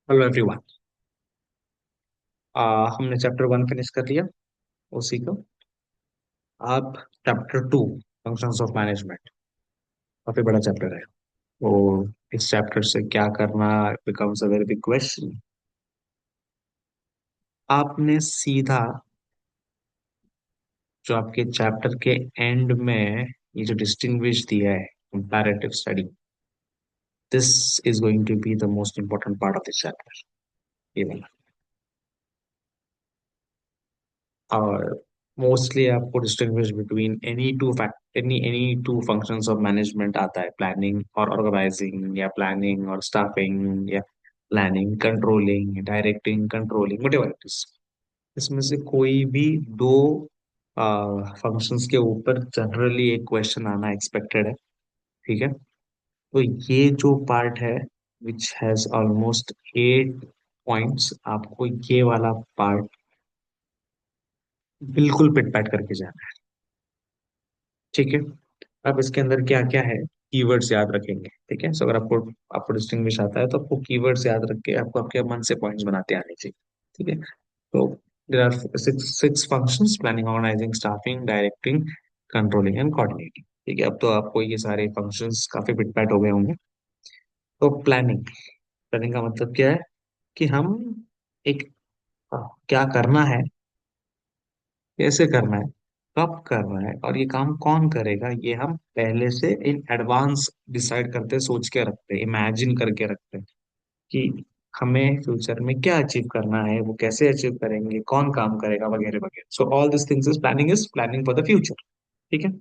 Hello everyone. हमने chapter 1 finish कर लिया। उसी को आप चैप्टर 2 फंक्शंस ऑफ मैनेजमेंट, काफी बड़ा चैप्टर है। तो इस चैप्टर से क्या करना becomes a very big question. आपने सीधा जो आपके चैप्टर के एंड में ये जो डिस्टिंग्विश दिया है, comparative study, this is going to be the most important part of this chapter. ये वाला। और मोस्टली आपको distinguish between any two functions of management आता है, प्लानिंग और ऑर्गेनाइजिंग, या प्लानिंग और स्टाफिंग, या planning controlling, directing controlling, what ever it is. इसमें से कोई भी दो फंक्शंस के ऊपर जनरली एक क्वेश्चन आना एक्सपेक्टेड है। ठीक है। तो ये जो पार्ट है विच हैज ऑलमोस्ट 8 पॉइंट्स, आपको ये वाला पार्ट बिल्कुल पिट पैट करके जाना है। ठीक है। अब इसके अंदर क्या क्या है, कीवर्ड्स याद रखेंगे। ठीक है। सो अगर आपको आपको डिस्टिंग्विश आता है तो आपको कीवर्ड्स याद रख के आपको आपके मन से पॉइंट्स बनाते आने चाहिए। ठीक है। तो there are six functions: planning, organising, staffing, directing, controlling and coordinating. ठीक है। अब तो आपको ये सारे फंक्शंस काफी पिट हो गए होंगे। तो प्लानिंग, प्लानिंग का मतलब क्या है कि हम एक क्या करना है, कैसे करना है, कब करना है, और ये काम कौन करेगा, ये हम पहले से इन एडवांस डिसाइड करते, सोच के रखते, इमेजिन करके रखते कि हमें फ्यूचर में क्या अचीव करना है, वो कैसे अचीव करेंगे, कौन काम करेगा, वगैरह वगैरह। So all this things is planning for the future. ठीक है।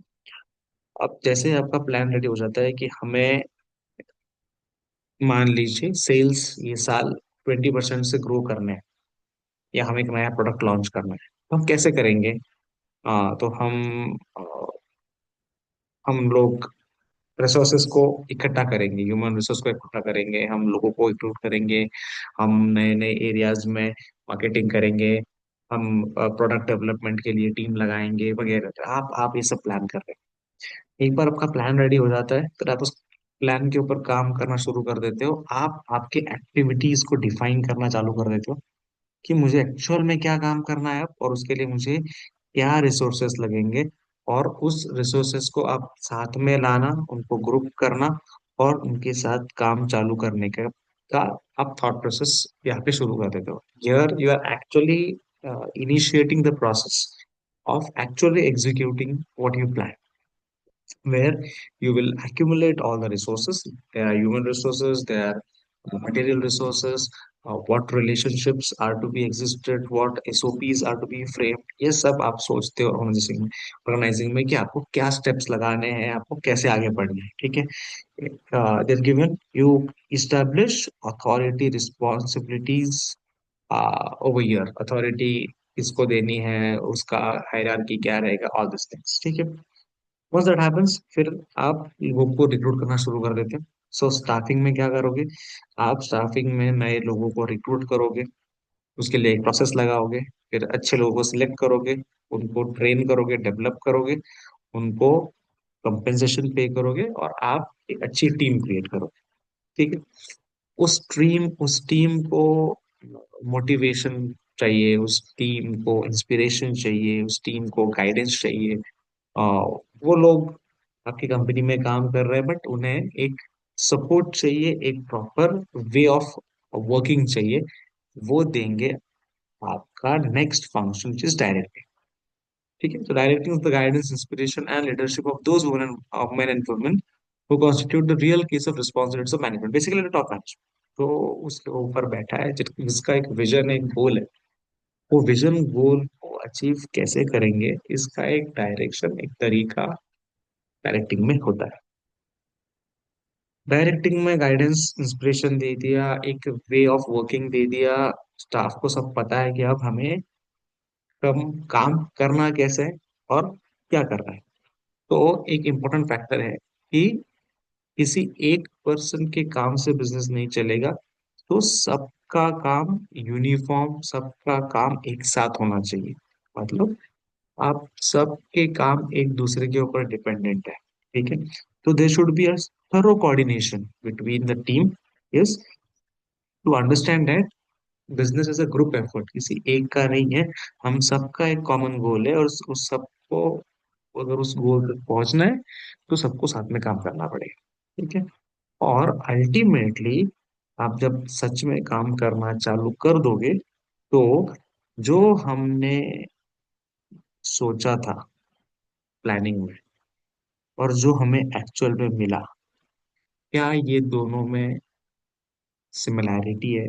अब जैसे आपका प्लान रेडी हो जाता है कि हमें, मान लीजिए सेल्स ये साल 20% से ग्रो करने हैं, या हमें एक नया प्रोडक्ट लॉन्च करना है, तो हम कैसे करेंगे? तो हम लोग रिसोर्सेस को इकट्ठा करेंगे, ह्यूमन रिसोर्स को इकट्ठा करेंगे, हम लोगों को रिक्रूट करेंगे, हम नए नए एरियाज में मार्केटिंग करेंगे, हम प्रोडक्ट डेवलपमेंट के लिए टीम लगाएंगे, वगैरह। तो आप ये सब प्लान कर रहे हैं। एक बार आपका प्लान रेडी हो जाता है तो आप उस प्लान के ऊपर काम करना शुरू कर देते हो। आप आपके एक्टिविटीज को डिफाइन करना चालू कर देते हो कि मुझे एक्चुअल में क्या काम करना है अब, और उसके लिए मुझे क्या रिसोर्सेस लगेंगे। और उस रिसोर्सेस को आप साथ में लाना, उनको ग्रुप करना, और उनके साथ काम चालू करने का आप थॉट प्रोसेस यहाँ पे शुरू कर देते हो। Here you are actually initiating the process of actually executing what you plan, where you will accumulate all the resources. There are human resources, there are material resources, what relationships are to be existed, what SOPs are to be framed। ये सब आप सोचते हो organising में कि आपको क्या steps लगाने हैं, आपको कैसे आगे बढ़ना है। ठीक है। There given you establish authority responsibilities over year. Authority किसको देनी है, उसका हायरार्की क्या रहेगा, ऑल दिस थिंग्स। ठीक है। वंस दैट हैपेंस, फिर आप लोगों को रिक्रूट करना शुरू कर देते हैं। सो स्टाफिंग में क्या करोगे? आप स्टाफिंग में नए लोगों को रिक्रूट करोगे, उसके लिए एक प्रोसेस लगाओगे, फिर अच्छे लोगों को सिलेक्ट करोगे, उनको ट्रेन करोगे, डेवलप करोगे, उनको कंपेंसेशन पे करोगे, और आप एक अच्छी टीम क्रिएट करोगे। ठीक है। उस टीम को मोटिवेशन चाहिए, उस टीम को इंस्पिरेशन चाहिए, उस टीम को गाइडेंस चाहिए। आ, वो लोग आपकी कंपनी में काम कर रहे हैं, बट उन्हें एक सपोर्ट चाहिए, एक प्रॉपर वे ऑफ वर्किंग चाहिए। वो देंगे आपका next function, which is directing. ठीक है। तो directing is the guidance, inspiration and leadership of those women of main and women who constitute the real case of responsibilities of management, basically the top management। तो उसके ऊपर बैठा है जिसका एक विजन, एक गोल है। वो विजन गोल को अचीव कैसे करेंगे, इसका एक डायरेक्शन, एक तरीका डायरेक्टिंग में होता है। डायरेक्टिंग में गाइडेंस, इंस्पिरेशन दे दिया, एक वे ऑफ वर्किंग दे दिया। स्टाफ को सब पता है कि अब हमें कम काम करना कैसे है और क्या करना है। तो एक इम्पोर्टेंट फैक्टर है कि किसी एक पर्सन के काम से बिजनेस नहीं चलेगा। तो सबका काम यूनिफॉर्म, सबका काम एक साथ होना चाहिए। मतलब आप सबके काम एक दूसरे के ऊपर डिपेंडेंट है। ठीक है। तो there should be a thorough coordination between the team. Yes. To understand that business is a group effort, किसी एक का नहीं है। हम सबका एक कॉमन गोल है, और उस सबको, अगर उस गोल तक पहुंचना है तो सबको साथ में काम करना पड़ेगा। ठीक है। और अल्टीमेटली आप जब सच में काम करना चालू कर दोगे, तो जो हमने सोचा था प्लानिंग में और जो हमें एक्चुअल में मिला, क्या ये दोनों में सिमिलैरिटी है?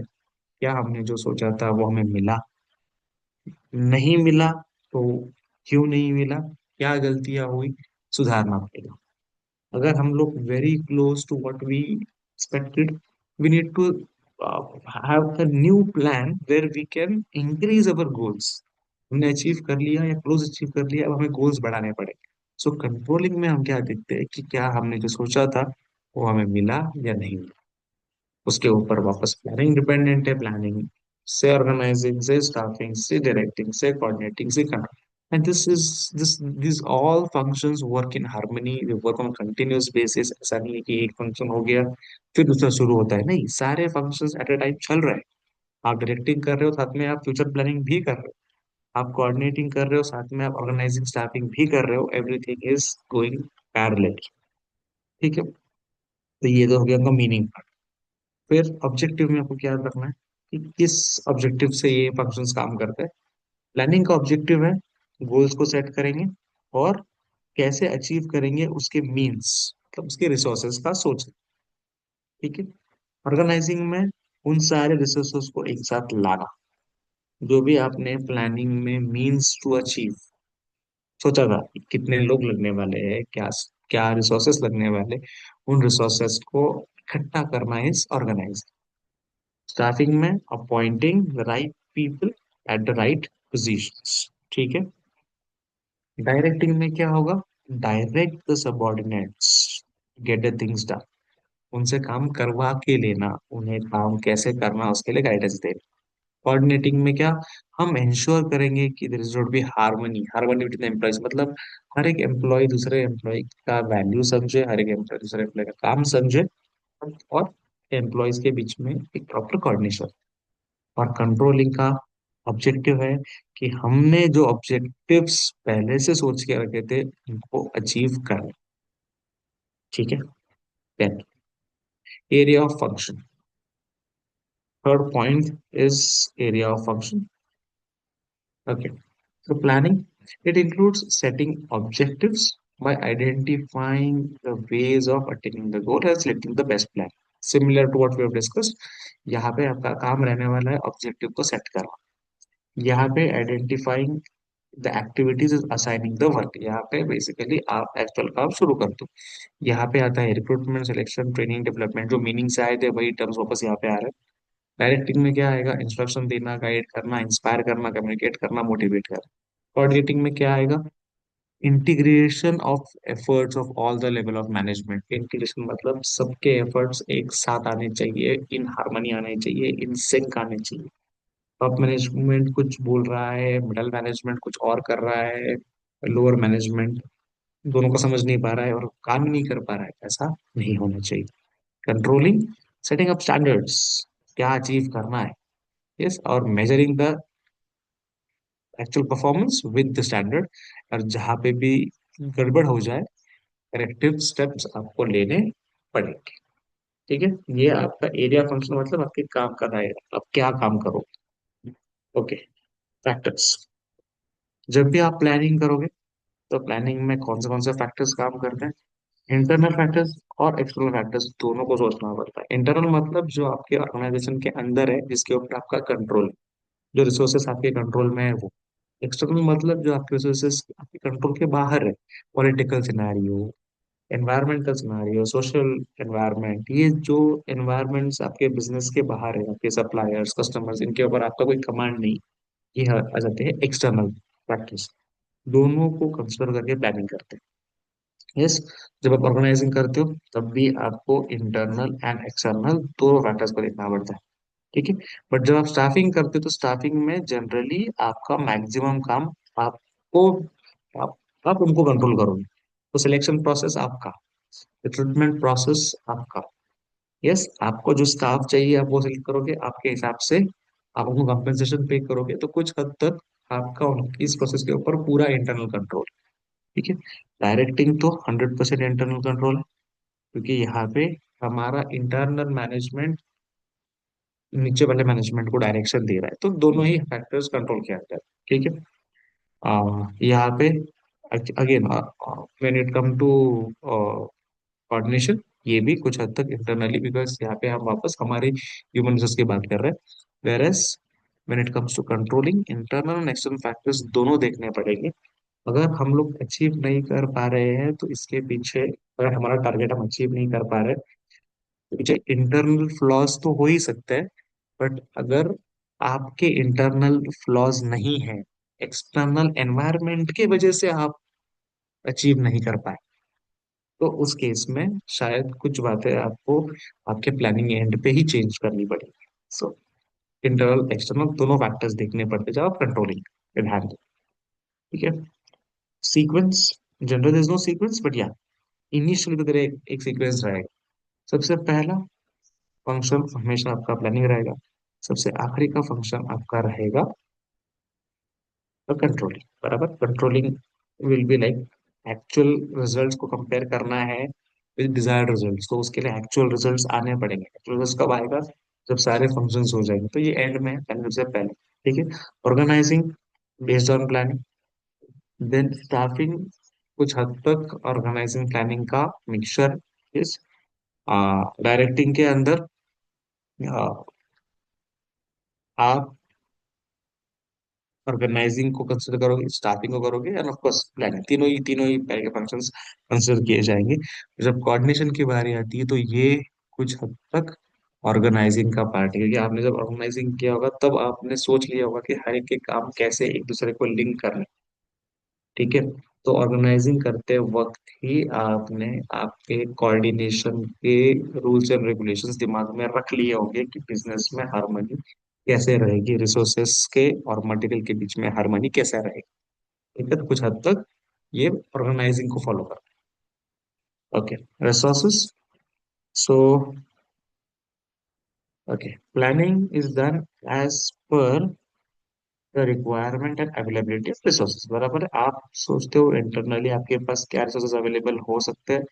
क्या हमने जो सोचा था वो हमें मिला? नहीं मिला तो क्यों नहीं मिला? क्या गलतियां हुई? सुधारना पड़ेगा। अगर हम लोग very close to what we expected, we need to have a new plan where we can increase our goals. हमने अचीव कर लिया या क्लोज अचीव कर लिया, अब हमें गोल्स बढ़ाने पड़ेंगे। सो कंट्रोलिंग में हम क्या देखते हैं कि क्या हमने जो सोचा था वो हमें मिला या नहीं मिला। उसके ऊपर वापस प्लानिंग डिपेंडेंट है। प्लानिंग से ऑर्गेनाइजिंग से स्टाफिंग से डायरेक्टिंग से कोऑर्डिनेटिंग से control, and this all functions work in harmony, they work on continuous basis. ऐसा नहीं है कि एक फंक्शन हो गया फिर दूसरा शुरू होता है, नहीं, सारे फंक्शंस एट अ टाइम चल रहे हैं। आप डायरेक्टिंग कर रहे हो, साथ में आप फ्यूचर प्लानिंग भी कर रहे हो। आप कोऑर्डिनेटिंग कर रहे हो, साथ में आप ऑर्गेनाइजिंग स्टाफिंग भी कर रहे हो। Everything is going parallel. ठीक है। तो ये तो हो गया उनका मीनिंग। फिर ऑब्जेक्टिव में आपको क्या याद रखना है कि किस ऑब्जेक्टिव से ये फंक्शंस काम करते हैं। प्लानिंग का ऑब्जेक्टिव है गोल्स को सेट करेंगे और कैसे अचीव करेंगे उसके मीन्स, मतलब उसके रिसोर्सेज का सोचें। ठीक है। ऑर्गेनाइजिंग में उन सारे रिसोर्सेज को एक साथ लाना, जो भी आपने प्लानिंग में मीन्स टू अचीव सोचा था कि कितने लोग लगने वाले हैं, क्या क्या रिसोर्सेस लगने वाले, उन रिसोर्सेस को इकट्ठा करना इज ऑर्गेनाइज। स्टाफिंग में appointing the right people at the right positions. ठीक है। डायरेक्टिंग में क्या होगा? Direct the subordinates, get the things done. उनसे काम करवा के लेना, उन्हें काम कैसे करना उसके लिए गाइडेंस देना। कोऑर्डिनेटिंग में क्या? हम इंश्योर करेंगे कि there is not be harmony, harmony between employees, मतलब हर एक एम्प्लॉय दूसरे एम्प्लॉय का वैल्यू समझे, हर एक एम्प्लॉय दूसरे एम्प्लॉय का काम समझे, और एम्प्लॉयज के बीच में एक प्रॉपर कोऑर्डिनेशन। और कंट्रोलिंग का ऑब्जेक्टिव है कि हमने जो ऑब्जेक्टिव्स पहले से सोच के रखे थे उनको अचीव करना। ठीक है। Then area of function, third point is area of function. Okay. So planning, it includes setting objectives by identifying the ways of attaining the goal and selecting the best plan. Similar to what we have discussed, यहाँ पे आपका काम रहने वाला है objective को set करना। यहाँ पे identifying the activities is assigning the work, यहाँ पे बेसिकली आप एक्चुअल काम शुरू कर दो। यहाँ पे आता है रिक्रूटमेंट, सिलेक्शन, ट्रेनिंग, डेवलपमेंट, जो मीनिंग से आए थे वही टर्म्स वापस यहाँ पे आ रहे हैं। डायरेक्टिंग में क्या आएगा? इंस्ट्रक्शन देना, गाइड करना, इंस्पायर करना, कम्युनिकेट करना, मोटिवेट करना। कोऑर्डिनेटिंग में क्या आएगा? Integration of efforts of all the level of management. Integration मतलब सबके एफर्ट्स एक साथ आने चाहिए, इन हार्मनी आने चाहिए, इन सिंक आने चाहिए। टॉप मैनेजमेंट कुछ बोल रहा है, मिडल मैनेजमेंट कुछ और कर रहा है, लोअर मैनेजमेंट दोनों को समझ नहीं पा रहा है और काम नहीं कर पा रहा है, ऐसा नहीं होना चाहिए। कंट्रोलिंग, सेटिंग अप स्टैंडर्ड्स, क्या अचीव करना है, यस, और measuring the actual performance with the standard. और जहाँ पे भी गड़बड़ हो जाए, करेक्टिव स्टेप्स आपको लेने पड़ेंगे। ठीक है। ये आपका एरिया फंक्शन, मतलब आपके काम का दायरा, आप क्या काम करो। ओके। फैक्टर्स, जब भी आप प्लानिंग करोगे तो प्लानिंग में कौन से फैक्टर्स काम करते हैं? इंटरनल फैक्टर्स और एक्सटर्नल फैक्टर्स दोनों को सोचना पड़ता है। इंटरनल मतलब जो आपके ऑर्गेनाइजेशन के अंदर है, जिसके ऊपर आपका कंट्रोल है, जो रिसोर्सेस आपके कंट्रोल में है वो। एक्सटर्नल मतलब जो आपके रिसोर्सेस आपके कंट्रोल के बाहर है, political scenario, environmental scenario, social environment, ये जो एनवायरनमेंट्स आपके बिजनेस के बाहर है, आपके सप्लायर्स, कस्टमर्स, इनके ऊपर आपका कोई कमांड नहीं, ये आ जाते हैं एक्सटर्नल फैक्टर्स। दोनों को कंसिडर करके प्लानिंग करते हैं। यस। जब आप ऑर्गेनाइजिंग करते हो तब भी आपको इंटरनल एंड एक्सटर्नल दोनों फैक्टर्स को देखना पड़ता है। ठीक है। बट जब आप स्टाफिंग करते हो तो स्टाफिंग में जनरली आपका मैक्सिमम काम आपको, आप, आप उनको कंट्रोल करोगे। तो सिलेक्शन प्रोसेस आपका, रिक्रूटमेंट प्रोसेस आपका, यस, आपको जो स्टाफ चाहिए आप वो सिलेक्ट करोगे, आपके हिसाब से आप उनको कंपनसेशन पे करोगे, तो कुछ हद तक आपका इस प्रोसेस के ऊपर पूरा इंटरनल कंट्रोल। ठीक है। डायरेक्टिंग तो 100% इंटरनल कंट्रोल है, क्योंकि यहाँ पे हमारा इंटरनल मैनेजमेंट नीचे वाले मैनेजमेंट को डायरेक्शन दे रहा है, तो दोनों ही फैक्टर्स कंट्रोल किया जाता है। ठीक है। यहाँ पे again when it come to coordination, ये भी कुछ हद तक इंटरनली, बिकॉज यहाँ पे हम वापस हमारे ह्यूमन रिसोर्स की बात कर रहे हैं। Whereas when it comes to controlling, internal and external factors दोनों देखने पड़ेंगे। अगर हम लोग अचीव नहीं कर पा रहे हैं तो इसके पीछे, अगर हमारा टारगेट हम अचीव नहीं कर पा रहे हैं तो पीछे इंटरनल फ्लॉज तो हो ही सकते हैं, बट अगर आपके इंटरनल फ्लॉज नहीं है, एक्सटर्नल एनवायरनमेंट के वजह से आप अचीव नहीं कर पाए, तो उस केस में शायद कुछ बातें आपको आपके प्लानिंग एंड पे ही चेंज करनी पड़ेगी। सो इंटरनल एक्सटर्नल दोनों फैक्टर्स देखने पड़ते जब आप कंट्रोलिंग इन हैंड। ठीक है। Sequence, general is no sequence, but या इनिशियली तो तेरे एक सीक्वेंस रहेगा। सबसे पहला फंक्शन हमेशा आपका प्लानिंग रहेगा, सबसे आखिरी का फंक्शन आपका रहेगा कंट्रोलिंग। बराबर, controlling will be like actual results को कंपेयर करना है विद डिजायर्ड रिजल्ट्स, तो उसके लिए एक्चुअल रिजल्ट्स आने पड़ेंगे। एक्चुअल रिजल्ट्स कब आएगा? जब सारे फंक्शंस हो जाएंगे, तो ये एंड में है, पहले सबसे पहले। ठीक है। Organising based on planning, then staffing, कुछ हद तक ऑर्गेनाइजिंग प्लानिंग का मिक्सचर। इस डायरेक्टिंग के अंदर आप ऑर्गेनाइजिंग को कंसिडर करोगे, स्टाफिंग को करोगे, एंड ऑफ कोर्स प्लानिंग, तीनों ही पैर के फंक्शंस कंसिडर किए जाएंगे। जब कोऑर्डिनेशन की बारी आती है तो ये कुछ हद तक ऑर्गेनाइजिंग का पार्ट है, क्योंकि आपने जब ऑर्गेनाइजिंग किया होगा तब आपने सोच लिया होगा कि हर एक के काम कैसे एक दूसरे को लिंक करना है। ठीक है। तो ऑर्गेनाइजिंग करते वक्त ही आपने आपके कोऑर्डिनेशन के रूल्स एंड रेगुलेशंस दिमाग में रख लिए होंगे कि बिजनेस में हार्मनी कैसे रहेगी, रिसोर्सेस के और मटेरियल के बीच में हार्मनी कैसे रहेगी। ठीक है। तो कुछ हद तक ये ऑर्गेनाइजिंग को फॉलो कर। Okay. Resources. So okay, planning is done as per the requirement and availability of resources. बराबर है, आप सोचते हो इंटरनली आपके पास क्या रिसोर्सेज अवेलेबल हो सकते हैं,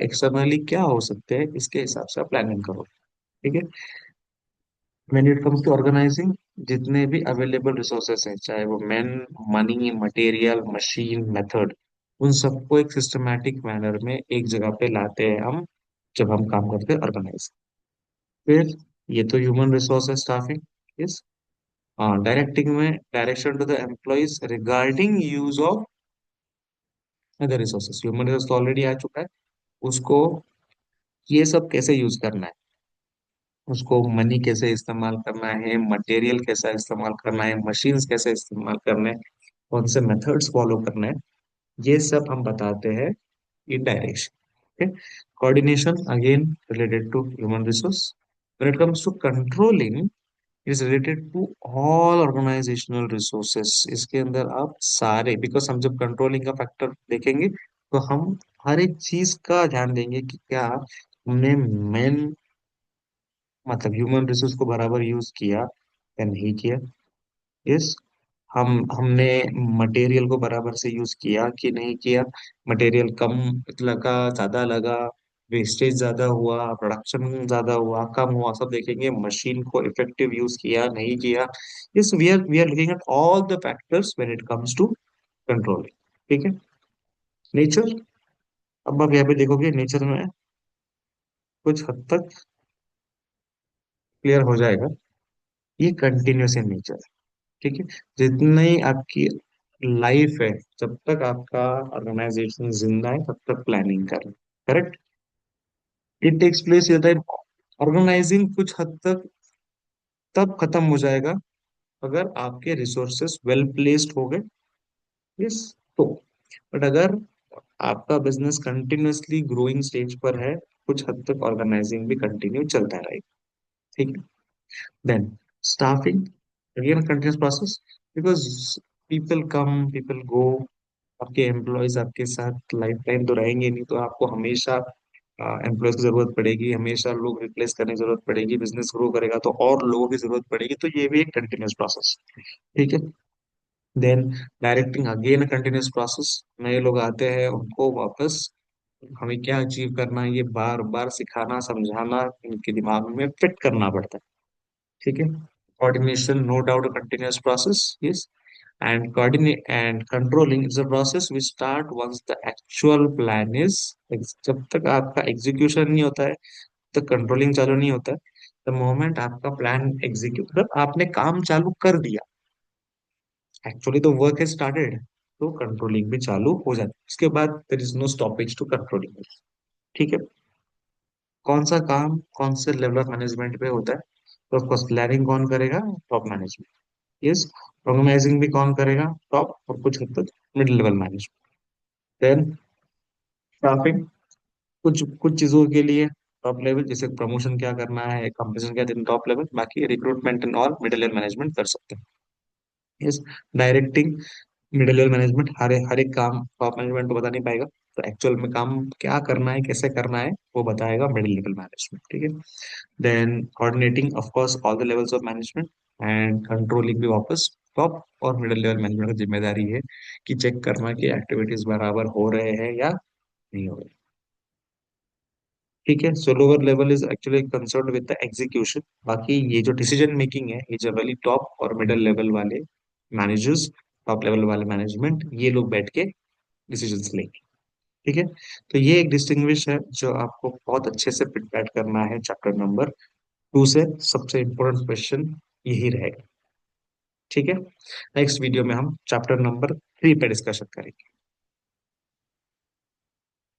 एक्सटर्नली क्या हो सकते हैं, इसके हिसाब से आप प्लानिंग करो। ठीक है। When it comes to organising, जितने भी अवेलेबल रिसोर्सेस हैं, चाहे वो man, money, material, machine, method, उन सबको एक सिस्टमैटिक मैनर में एक जगह पे लाते हैं हम जब हम काम करते हैं ऑर्गेनाइज। फिर ये तो ह्यूमन रिसोर्स है, स्टाफिंग। यस। डायरेक्टिंग में direction to the employees regarding use of other resources. Human resource तो ऑलरेडी आ चुका है, उसको ये सब कैसे यूज करना है, उसको मनी कैसे इस्तेमाल करना है, मटेरियल कैसा इस्तेमाल करना है, मशीन्स कैसे इस्तेमाल करना है, कौन से मेथड्स फॉलो करना है, ये सब हम बताते हैं in direction. Okay. Coordination again related to human resource. When it comes to controlling, is related to all organisational resources. इसके अंदर आप सारे, बिकॉज हम जब कंट्रोलिंग का फैक्टर देखेंगे तो हम हर एक चीज का ध्यान देंगे कि क्या हमने मेन मतलब ह्यूमन रिसोर्स को बराबर यूज किया या नहीं किया। यस। हमने मटेरियल को बराबर से यूज किया कि नहीं किया, मटेरियल कम लगा, ज्यादा लगा, वेस्टेज ज्यादा हुआ, प्रोडक्शन ज्यादा हुआ, कम हुआ, सब देखेंगे। मशीन को इफेक्टिव यूज किया नहीं किया। Yes, we are looking at all the factors when it comes to control. ठीक है। नेचर, अब आप यहाँ पे देखोगे नेचर में कुछ हद तक क्लियर हो जाएगा, ये कंटिन्यूस इन नेचर। ठीक है। जितनी आपकी लाइफ है, जब तक आपका ऑर्गेनाइजेशन जिंदा है तब तक प्लानिंग करें। Correct. It takes place organising कुछ हद तक तब खत्म हो जाएगा अगर आपके रिसोर्सेस वेल प्लेस्ड हो गए। यस। तो बट अगर आपका बिजनेस कंटिन्यूअसली ग्रोइंग स्टेज पर है, कुछ हद तक ऑर्गेनाइजिंग भी कंटिन्यू चलता रहेगा। ठीक है। Then staffing, again continuous process, because people come people go, आपके एम्प्लॉयज आपके साथ लाइफ टाइम तो रहेंगे नहीं, तो आपको हमेशा एम्प्लॉयज की जरूरत पड़ेगी, हमेशा लोग रिप्लेस करने की जरूरत पड़ेगी, बिजनेस ग्रो करेगा तो और लोगों की जरूरत पड़ेगी, तो ये भी एक कंटिन्यूस प्रोसेस। ठीक है। Then directing again continuous process, नए लोग आते हैं उनको वापस हमें क्या अचीव करना है ये बार बार सिखाना समझाना, इनके दिमाग में फिट करना पड़ता है। ठीक है। Coordination no doubt continuous process, yes. And coordinate and controlling is a process we start once the actual plan is, जब तक आपका एग्जीक्यूशन नहीं होता है तो कंट्रोलिंग चालू नहीं होता है। द मोमेंट आपका प्लान एग्जीक्यूट, मतलब आपने काम चालू कर दिया, एक्चुअली तो वर्क है स्टार्टेड, तो कंट्रोलिंग भी चालू हो जाती है, उसके बाद there is no stoppage to controlling. ठीक है। कौन सा काम कौन से लेवल ऑफ मैनेजमेंट पे होता है? तो ऑफकोर्स प्लानिंग कौन करेगा? Top management. यस। ऑर्गेनाइजिंग भी कौन करेगा? टॉप, और कुछ हद तक middle level management. Then staffing, कुछ कुछ चीजों के लिए टॉप लेवल, जैसे प्रमोशन क्या करना है, कंपटीशन क्या देना, टॉप लेवल, बाकी recruitment and all middle level management कर सकते हैं। Yes. Directing, middle level management हर एक काम टॉप मैनेजमेंट को बता नहीं पाएगा, तो एक्चुअल में काम क्या करना है कैसे करना है वो बताएगा मिडिल लेवल मैनेजमेंट। ठीक है। Then coordinating of course all the levels of management, and controlling भी वापस टॉप और मिडिल लेवल मैनेजमेंट की जिम्मेदारी है कि चेक करना कि एक्टिविटीज बराबर हो रहे हैं या नहीं हो रहे। ठीक है। सो lower level is actually concern with the execution, बाकी ये जो डिसीजन मेकिंग है ये जनरली टॉप और मिडिल लेवल वाले मैनेजर्स, टॉप लेवल वाले मैनेजमेंट, ये लोग बैठ के डिसीजंस लेंगे। ठीक है। तो ये एक डिस्टिंग्विश है जो आपको बहुत अच्छे से प्रिपेयर करना है चैप्टर नंबर 2 से, सबसे इंपॉर्टेंट क्वेश्चन यही रहेगा। ठीक है। नेक्स्ट वीडियो में हम चैप्टर नंबर 3 पे डिस्कशन करेंगे।